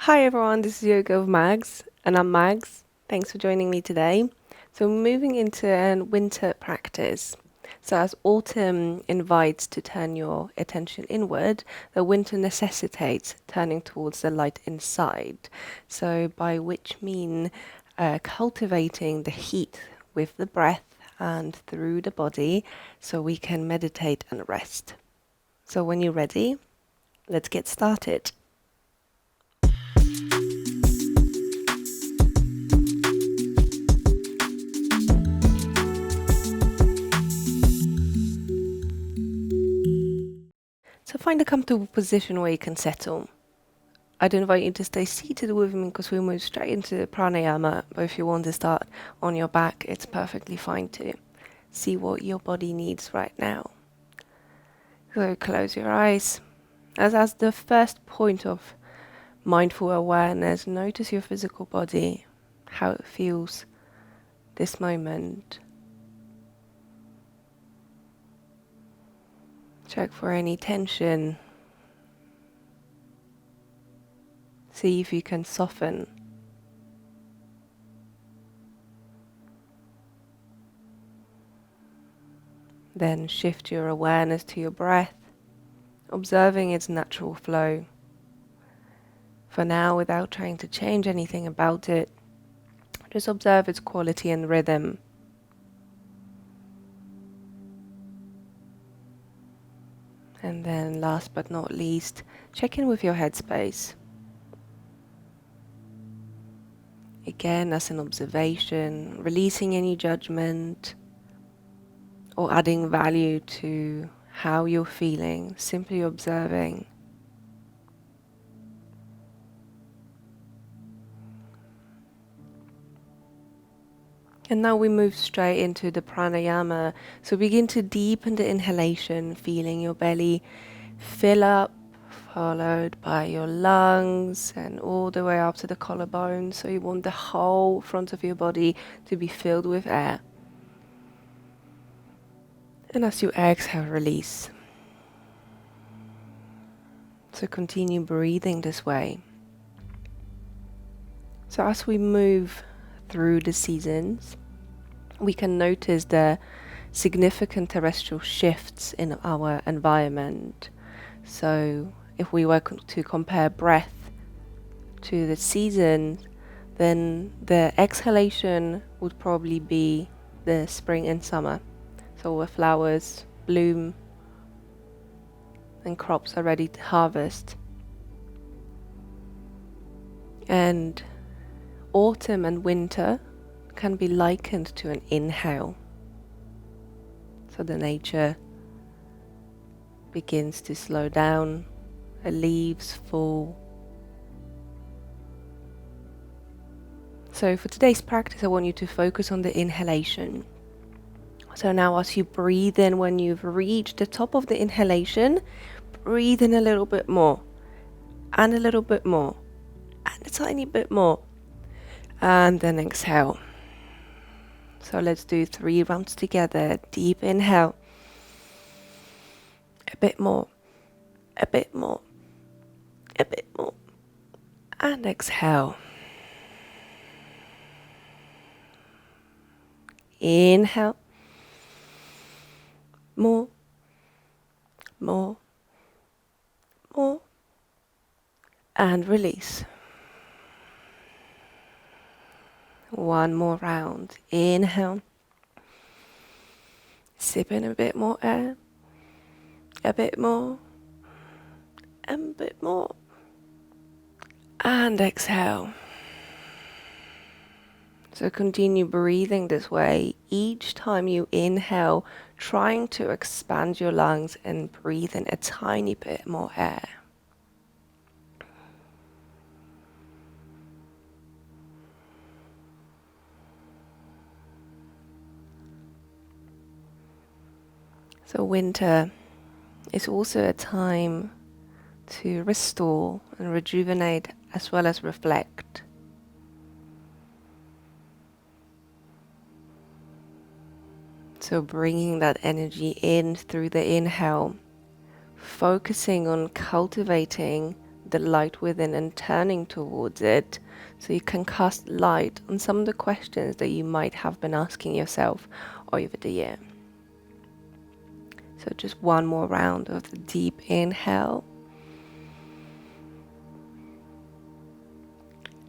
Hi everyone, this is Yoga with Mags, and I'm Mags. Thanks for joining me today. So moving into a winter practice. So as autumn invites to turn your attention inward, the winter necessitates turning towards the light inside. So by which mean cultivating the heat with the breath and through the body so we can meditate and rest. So when you're ready, let's get started. So find a comfortable position where you can settle. I'd invite you to stay seated with me because we'll move straight into pranayama, but if you want to start on your back, it's perfectly fine too. See what your body needs right now. So close your eyes. As the first point of mindful awareness, notice your physical body, how it feels this moment. Check for any tension. See if you can soften. Then shift your awareness to your breath, observing its natural flow. For now, without trying to change anything about it, just observe its quality and rhythm. And then last but not least, check in with your headspace. Again, as an observation, releasing any judgment or adding value to how you're feeling, simply observing. And now we move straight into the pranayama. So begin to deepen the inhalation, feeling your belly fill up, followed by your lungs and all the way up to the collarbone. So you want the whole front of your body to be filled with air. And as you exhale, release. So continue breathing this way. So as we move through the seasons, we can notice the significant terrestrial shifts in our environment. So if we were to compare breath to the seasons, then the exhalation would probably be the spring and summer. So where flowers bloom and crops are ready to harvest. And autumn and winter can be likened to an inhale. So the nature begins to slow down, the leaves fall. So for today's practice, I want you to focus on the inhalation. So now as you breathe in, when you've reached the top of the inhalation, breathe in a little bit more, and a little bit more, and a tiny bit more, and then exhale. So let's do 3 rounds together. Deep inhale. A bit more. A bit more. A bit more. And exhale. Inhale. More. More. More. And release. 1 more round. Inhale. Sip in a bit more air. A bit more. And a bit more. And exhale. So continue breathing this way. Each time you inhale, trying to expand your lungs and breathe in a tiny bit more air. So winter is also a time to restore and rejuvenate as well as reflect. So bringing that energy in through the inhale, focusing on cultivating the light within and turning towards it, so you can cast light on some of the questions that you might have been asking yourself over the year. So just one more round of the deep inhale.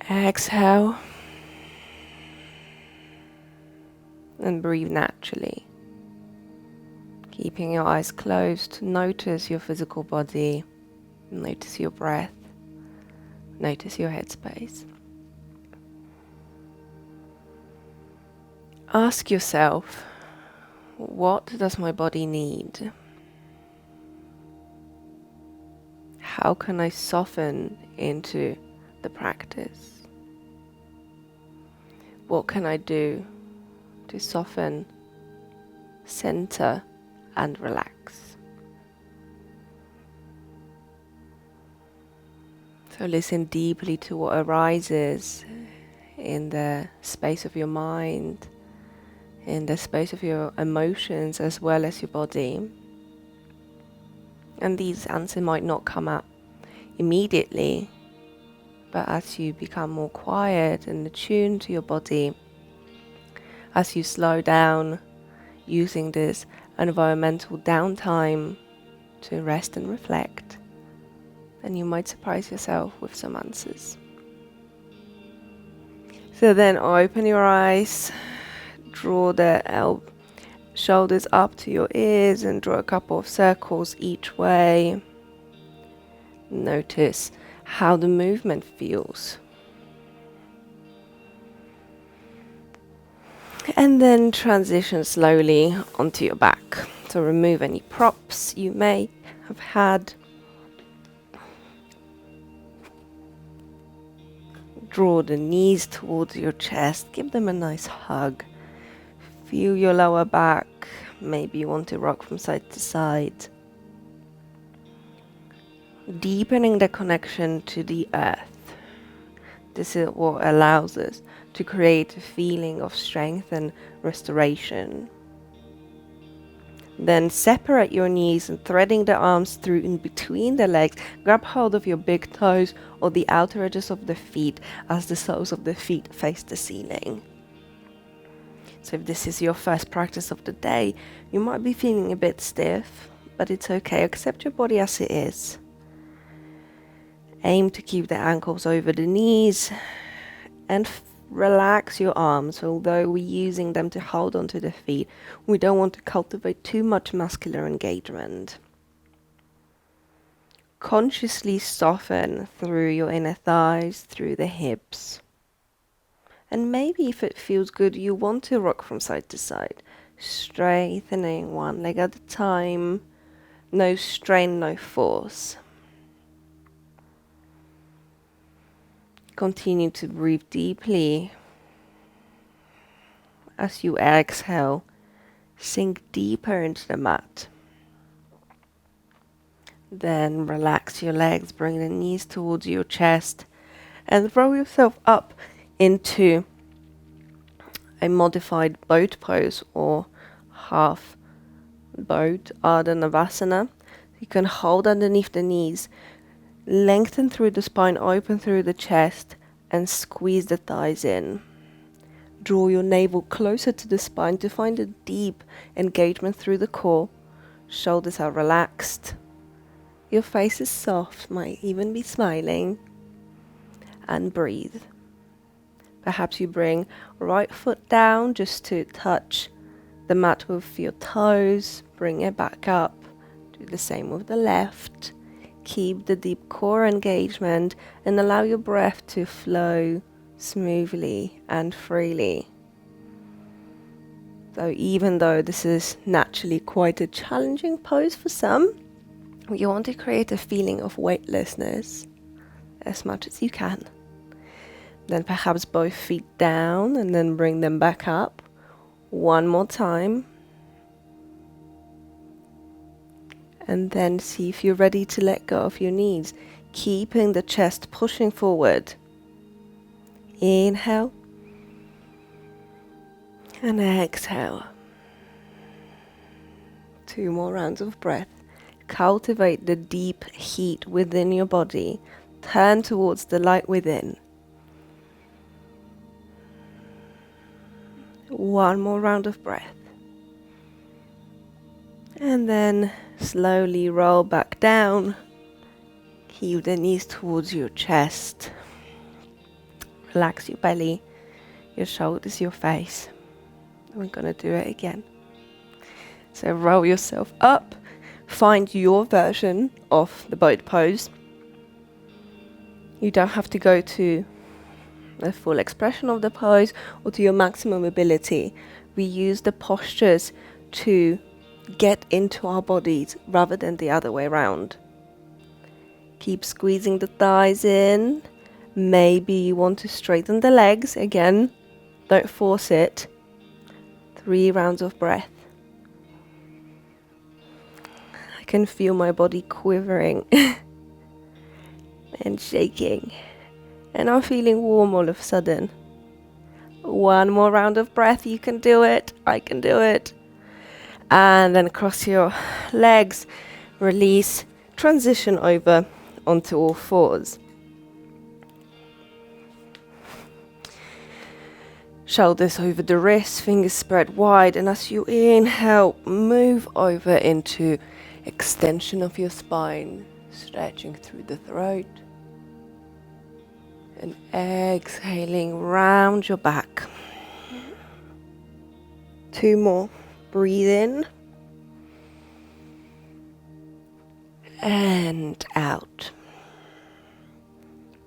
Exhale. And breathe naturally. Keeping your eyes closed, notice your physical body, notice your breath, notice your headspace. Ask yourself, what does my body need? How can I soften into the practice? What can I do to soften, center, and relax? So listen deeply to what arises in the space of your mind, in the space of your emotions as well as your body. And these answers might not come up immediately, but as you become more quiet and attuned to your body, as you slow down using this environmental downtime to rest and reflect, then you might surprise yourself with some answers. So then open your eyes, draw the shoulders up to your ears and draw a couple of circles each way. Notice how the movement feels. And then transition slowly onto your back. So remove any props you may have had. Draw the knees towards your chest. Give them a nice hug. Feel your lower back. Maybe you want to rock from side to side. Deepening the connection to the earth. This is what allows us to create a feeling of strength and restoration. Then separate your knees and threading the arms through in between the legs, grab hold of your big toes or the outer edges of the feet as the soles of the feet face the ceiling. So if this is your first practice of the day, you might be feeling a bit stiff, but it's okay. Accept your body as it is. Aim to keep the ankles over the knees and relax your arms. Although we're using them to hold onto the feet, we don't want to cultivate too much muscular engagement. Consciously soften through your inner thighs, through the hips. And maybe if it feels good, you want to rock from side to side, strengthening one leg at a time. No strain, no force. Continue to breathe deeply. As you exhale, sink deeper into the mat. Then relax your legs, bring the knees towards your chest, and throw yourself up into a modified boat pose or half boat, Ardha Navasana. You can hold underneath the knees, lengthen through the spine, open through the chest, and squeeze the thighs in. Draw your navel closer to the spine to find a deep engagement through the core. Shoulders are relaxed. Your face is soft, might even be smiling. And breathe. Perhaps you bring right foot down just to touch the mat with your toes. Bring it back up. Do the same with the left. Keep the deep core engagement and allow your breath to flow smoothly and freely. So even though this is naturally quite a challenging pose for some, you want to create a feeling of weightlessness as much as you can. Then perhaps both feet down and then bring them back up. One more time. And then see if you're ready to let go of your knees, keeping the chest pushing forward. Inhale. And exhale. 2 more rounds of breath. Cultivate the deep heat within your body. Turn towards the light within. One more round of breath. And then slowly roll back down. Keep the knees towards your chest. Relax your belly, your shoulders, your face. We're going to do it again. So roll yourself up. Find your version of the boat pose. You don't have to go to the full expression of the pose or to your maximum ability. We use the postures to get into our bodies rather than the other way around. Keep squeezing the thighs in. Maybe you want to straighten the legs. Again, don't force it. 3 rounds of breath. I can feel my body quivering and shaking. And I'm feeling warm all of a sudden. 1 more round of breath. You can do it. I can do it. And then cross your legs. Release. Transition over onto all fours. Shoulders over the wrists, fingers spread wide, and as you inhale, move over into extension of your spine, stretching through the throat. And exhaling round your back. 2 more. Breathe in. And out.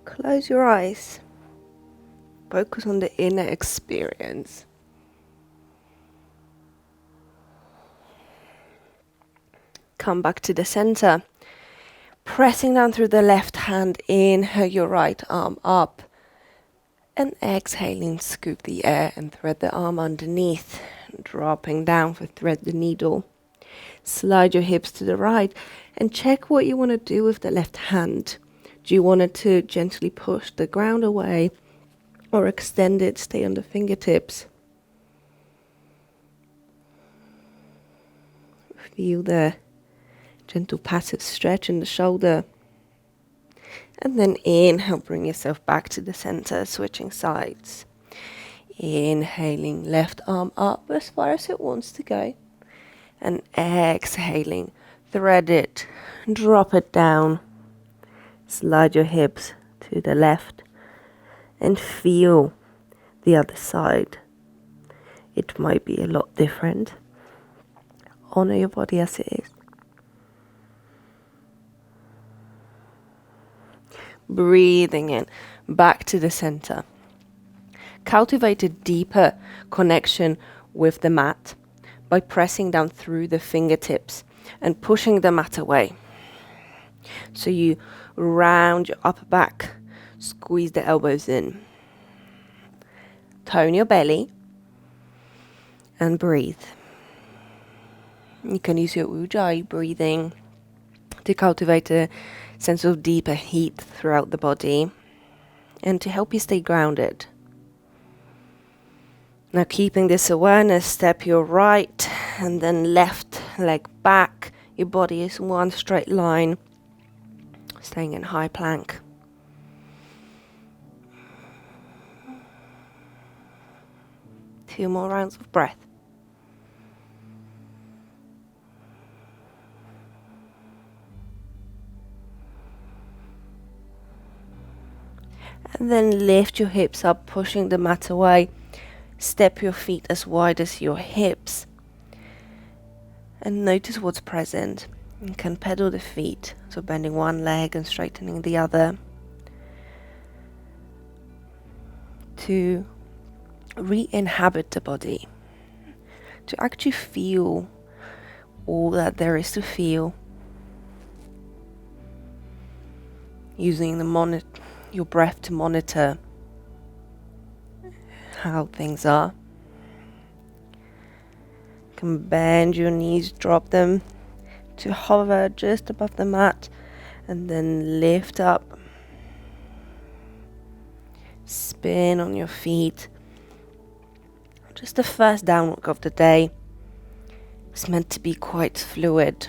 Close your eyes. Focus on the inner experience. Come back to the center. Pressing down through the left hand, inhale your right arm up. And exhaling, scoop the air and thread the arm underneath. Dropping down for thread the needle. Slide your hips to the right and check what you want to do with the left hand. Do you want it to gently push the ground away or extend it, stay on the fingertips? Feel the gentle passive stretch in the shoulder. And then inhale, bring yourself back to the center, switching sides. Inhaling, left arm up as far as it wants to go. And exhaling, thread it, drop it down. Slide your hips to the left and feel the other side. It might be a lot different. Honor your body as it is. Breathing in, back to the center. Cultivate a deeper connection with the mat by pressing down through the fingertips and pushing the mat away. So you round your upper back, squeeze the elbows in. Tone your belly and breathe. You can use your ujjayi breathing to cultivate a sense of deeper heat throughout the body and to help you stay grounded. Now, keeping this awareness, step your right and then left leg back. Your body is one straight line, staying in high plank. Two more rounds of breath. And then lift your hips up, pushing the mat away. Step your feet as wide as your hips. And notice what's present. You can pedal the feet, so bending one leg and straightening the other. To re-inhabit the body. To actually feel all that there is to feel. Using your breath to monitor how things are. You can bend your knees, drop them to hover just above the mat, and then lift up. Spin on your feet. Just the first downward of the day. It's meant to be quite fluid.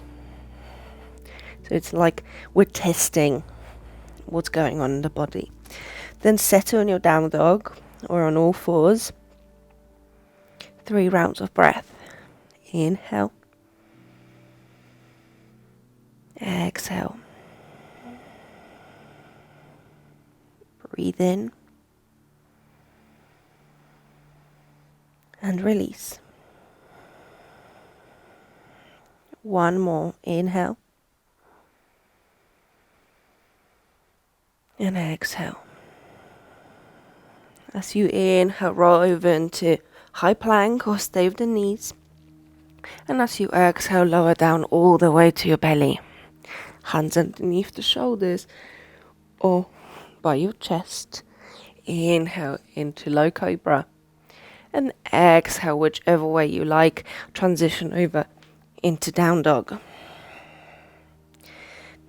So it's like we're testing what's going on in the body. Then settle in your down dog or on all fours. 3 rounds of breath. Inhale. Exhale. Breathe in. And release. 1 more. Inhale. And exhale. As you inhale, roll over into high plank or stay with the knees. And as you exhale, lower down all the way to your belly. Hands underneath the shoulders or by your chest. Inhale into low cobra. And exhale, whichever way you like. Transition over into down dog.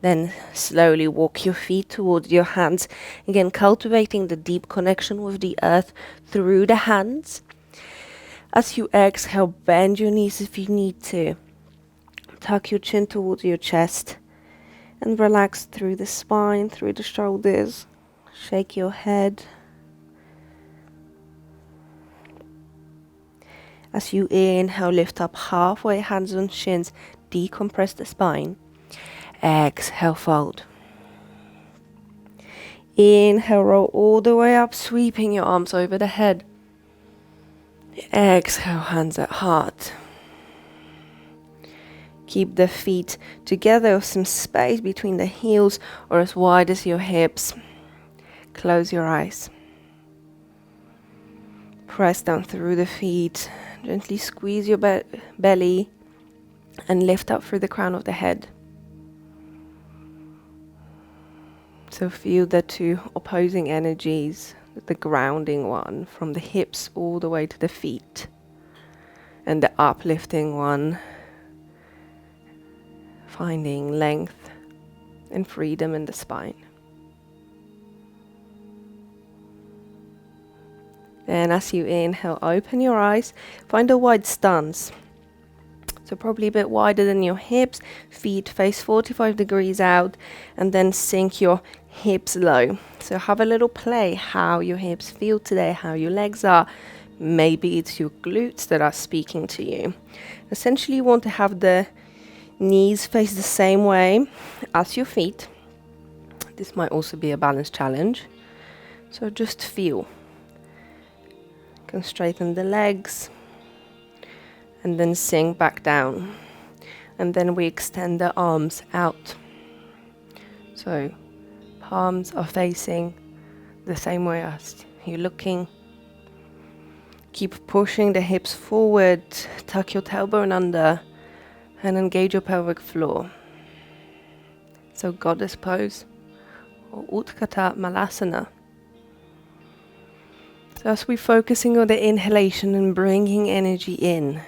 Then slowly walk your feet towards your hands. Again, cultivating the deep connection with the earth through the hands. As you exhale, bend your knees if you need to. Tuck your chin towards your chest. And relax through the spine, through the shoulders. Shake your head. As you inhale, lift up halfway, hands on shins. Decompress the spine. Exhale, fold. Inhale, roll all the way up, sweeping your arms over the head. Exhale, hands at heart. Keep the feet together with some space between the heels or as wide as your hips. Close your eyes. Press down through the feet. Gently squeeze your belly and lift up through the crown of the head. So feel the 2 opposing energies, the grounding one from the hips all the way to the feet, and the uplifting one, finding length and freedom in the spine. Then as you inhale, open your eyes, find a wide stance. So probably a bit wider than your hips, feet face 45 degrees out, and then sink your hips low. So have a little play how your hips feel today, how your legs are. Maybe it's your glutes that are speaking to you. Essentially you want to have the knees face the same way as your feet. This might also be a balance challenge. So just feel. You can straighten the legs. And then sink back down. And then we extend the arms out. So palms are facing the same way as you're looking. Keep pushing the hips forward. Tuck your tailbone under. And engage your pelvic floor. So goddess pose. Or Utthata Malasana. So as we're focusing on the inhalation and bringing energy in.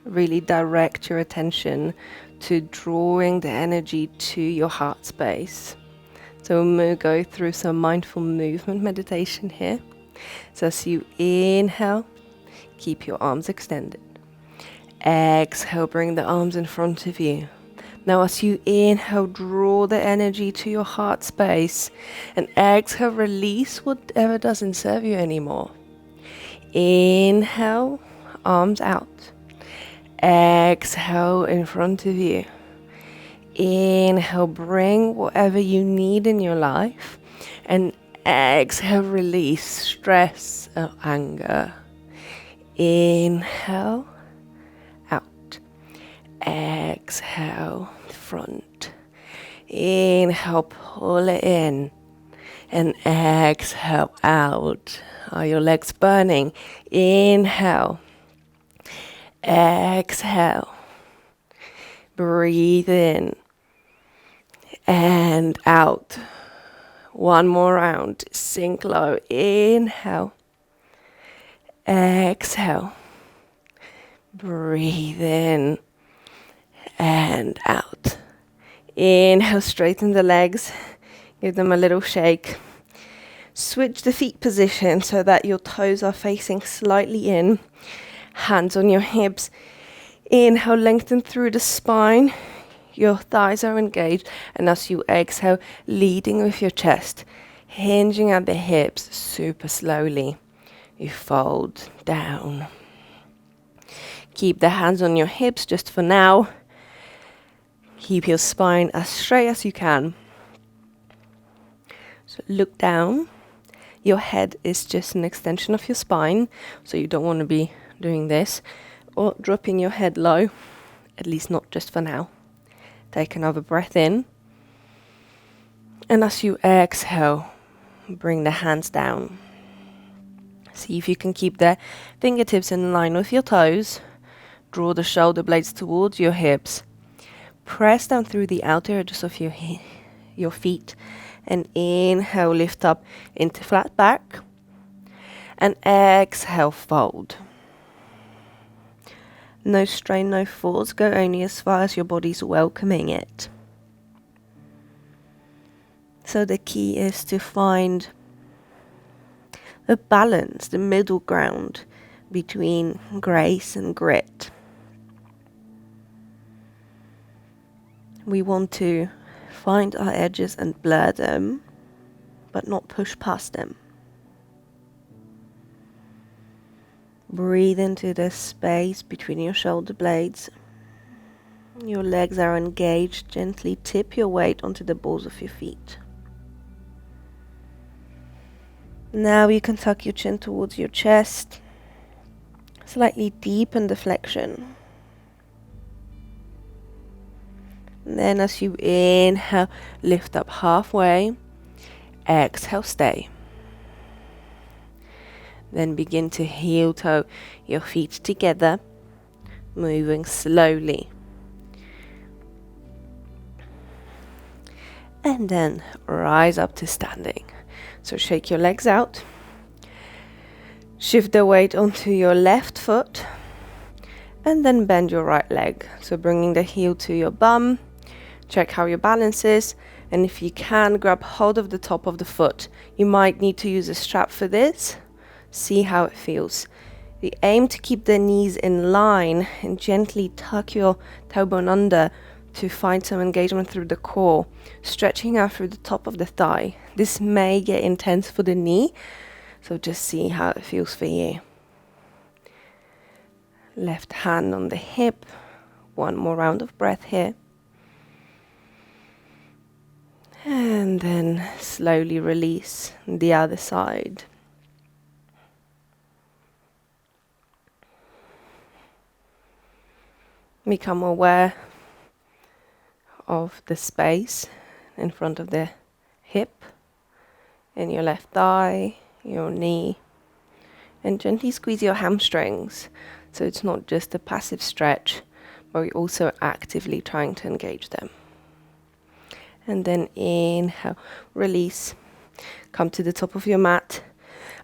Really direct your attention to drawing the energy to your heart space. So we'll go through some mindful movement meditation here. So as you inhale, keep your arms extended. Exhale, bring the arms in front of you. Now as you inhale, draw the energy to your heart space. And exhale, release whatever doesn't serve you anymore. Inhale, arms out. Exhale in front of you. Inhale, bring whatever you need in your life. And exhale, release stress or anger. Inhale, out. Exhale, front. Inhale, pull it in. And exhale, out. Are your legs burning? Inhale. Exhale. Breathe in. And out. 1 more round. Sink low. Inhale. Exhale. Breathe in. And out. Inhale, straighten the legs. Give them a little shake. Switch the feet position so that your toes are facing slightly in. Hands on your hips. Inhale, lengthen through the spine. your thighs are engaged, and as you exhale, leading with your chest, hinging at the hips super slowly, you fold down. Keep the hands on your hips just for now. Keep your spine as straight as you can. So look down. Your head is just an extension of your spine, so you don't want to be doing this or dropping your head low, at least not just for now. Take another breath in. And as you exhale, bring the hands down. See if you can keep the fingertips in line with your toes. Draw the shoulder blades towards your hips. Press down through the outer edges of your feet. And inhale, lift up into flat back. And exhale, fold. No strain, no force. Go only as far as your body's welcoming it. So the key is to find the balance, the middle ground between grace and grit. We want to find our edges and blur them, but not push past them. Breathe into the space between your shoulder blades. Your legs are engaged. Gently tip your weight onto the balls of your feet. Now you can tuck your chin towards your chest. Slightly deepen the flexion. And then as you inhale, lift up halfway. Exhale, stay. Then begin to heel toe your feet together, moving slowly. And then rise up to standing. So shake your legs out. Shift the weight onto your left foot. And then bend your right leg. So bringing the heel to your bum. Check how your balance is. And if you can, grab hold of the top of the foot. You might need to use a strap for this. See how it feels. You aim to keep the knees in line and gently tuck your tailbone under to find some engagement through the core, stretching out through the top of the thigh. This may get intense for the knee, so just see how it feels for you. Left hand on the hip. One more round of breath here. And then slowly release the other side. Become aware of the space in front of the hip, in your left thigh, your knee, and gently squeeze your hamstrings. So it's not just a passive stretch, but we're also actively trying to engage them. And then inhale, release, come to the top of your mat.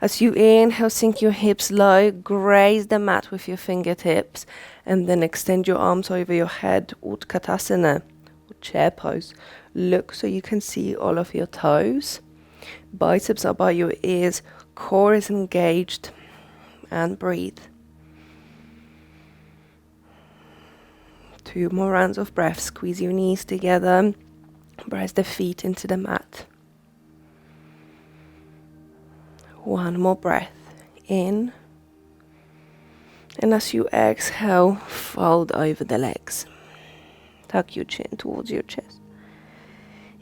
As you inhale, sink your hips low, graze the mat with your fingertips, and then extend your arms over your head, Utkatasana, or chair pose. Look so you can see all of your toes. Biceps are by your ears, core is engaged, and breathe. 2 more rounds of breath. Squeeze your knees together. Press the feet into the mat. 1 more breath in. And as you exhale, fold over the legs. Tuck your chin towards your chest.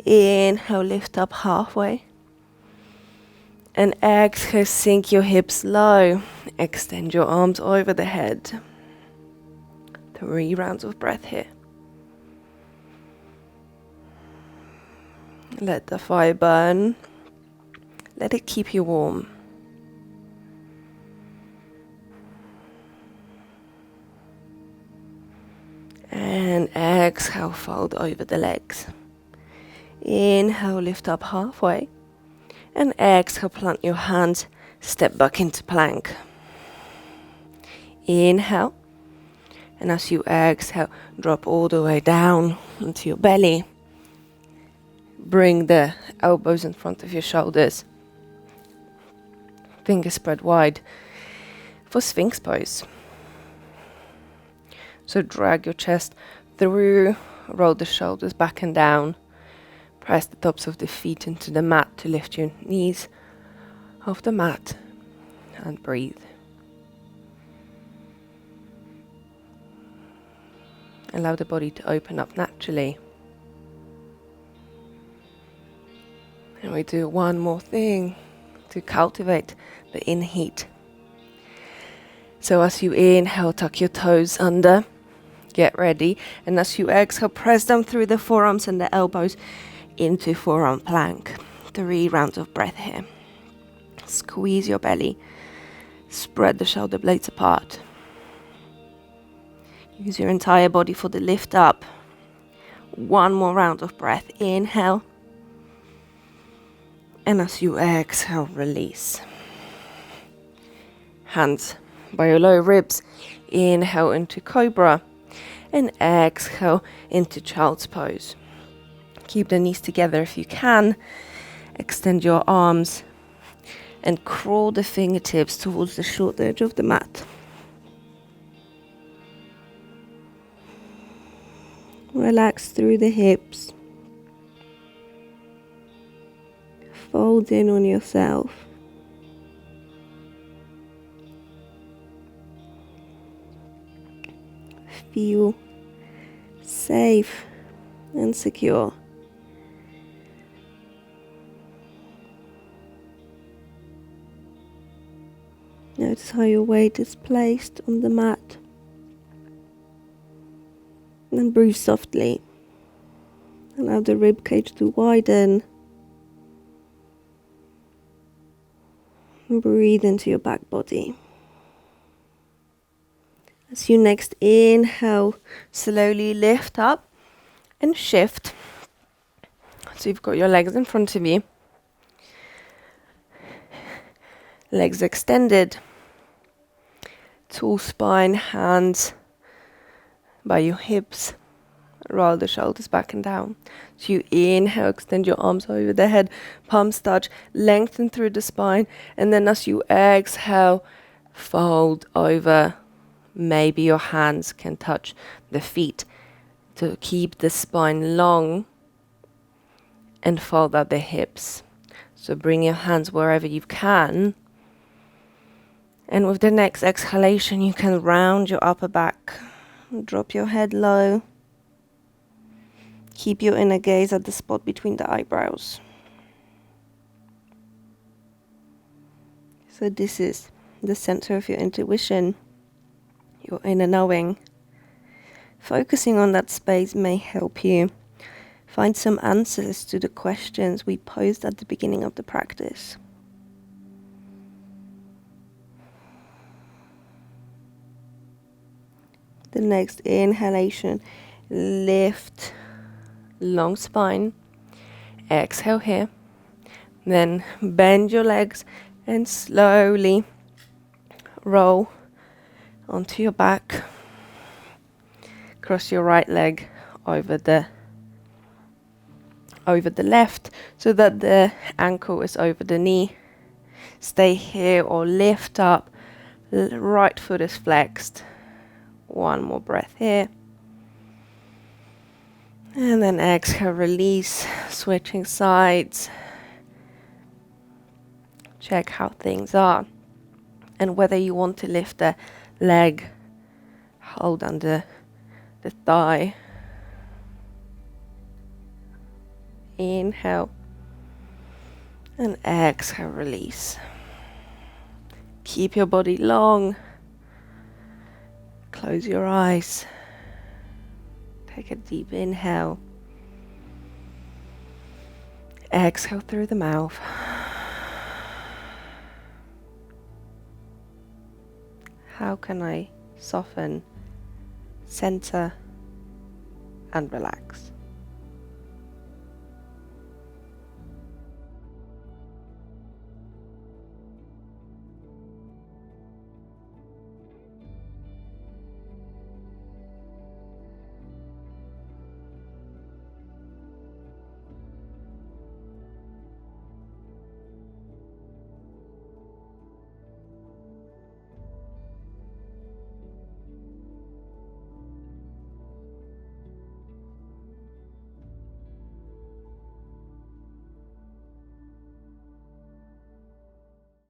Inhale, lift up halfway. And exhale, sink your hips low. Extend your arms over the head. 3 rounds of breath here. Let the fire burn. Let it keep you warm. And exhale, fold over the legs. Inhale, lift up halfway. And exhale, plant your hands, step back into plank. Inhale. And as you exhale, drop all the way down onto your belly. Bring the elbows in front of your shoulders. Fingers spread wide for Sphinx pose. So drag your chest through roll the shoulders back and down. Press the tops of the feet into the mat to lift your knees off the mat and breathe. Allow the body to open up naturally. And we do one more thing to cultivate the inner heat. So as you inhale, tuck your toes under, get ready. And as you exhale, press down through the forearms and the elbows into forearm plank. 3 rounds of breath here. Squeeze your belly. Spread the shoulder blades apart. Use your entire body for the lift up. 1 more round of breath. Inhale. And as you exhale, release. Hands by your lower ribs. Inhale into cobra. And exhale into child's pose. Keep the knees together if you can. Extend your arms. And crawl the fingertips towards the short edge of the mat. Relax through the hips. Fold in on yourself. Feel safe and secure. Notice how your weight is placed on the mat. And breathe softly. Allow the rib cage to widen. And breathe into your back body. As you next inhale, slowly lift up and shift. So you've got your legs in front of you. Legs extended. Tall spine, hands by your hips. Roll the shoulders back and down. So you inhale, extend your arms over the head, palms touch, lengthen through the spine, and then as you exhale, fold over. Maybe your hands can touch the feet to keep the spine long and fold out the hips. So bring your hands wherever you can. And with the next exhalation, you can round your upper back. Drop your head low. Keep your inner gaze at the spot between the eyebrows. So this is the center of your intuition, your inner knowing. Focusing on that space may help you find some answers to the questions we posed at the beginning of the practice. The next inhalation, lift, long spine. Exhale here. Then bend your legs and slowly roll onto your back. Cross your right leg over the left so that the ankle is over the knee. Stay here or lift up. Right foot is flexed. 1 more breath here. And then exhale, release, switching sides. Check how things are. And whether you want to lift the leg, hold under the thigh. Inhale. And exhale, release. Keep your body long. Close your eyes. Take a deep inhale. Exhale through the mouth. How can I soften, center, and relax?